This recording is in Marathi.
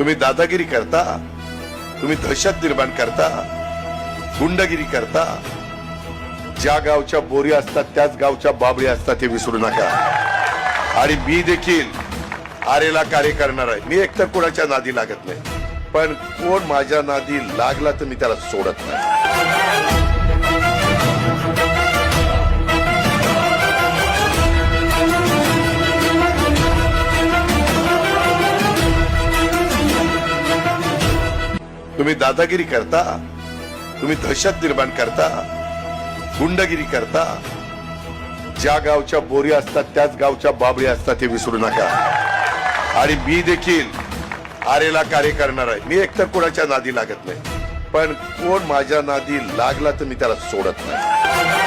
तुम्ही दादागिरी करता, तुम्ही दहशत निर्माण करता, गुंडगिरी करता. ज्या गावच्या बोरी असतात त्याच गावच्या बाबळी असतात हे विसरू नका. आणि मी देखील आरेला कार्य करणार आहे. मी एकतर कोणाच्या नादी लागत नाही, पण कोण माझ्या नादी लागला तर मी त्याला सोडत नाही. तुम्ही दादागिरी करता, तुम्ही दहशत निर्माण करता, गुंडगिरी करता. ज्या गावच्या बोरी असतात त्याच गावच्या बाबळी असतात हे विसरू नका. आणि मी देखील आरेला कार्य करणार आहे. मी एकतर कोणाच्या नादी लागत नाही, पण कोण माझ्या नादी लागला तर मी त्याला सोडत नाही.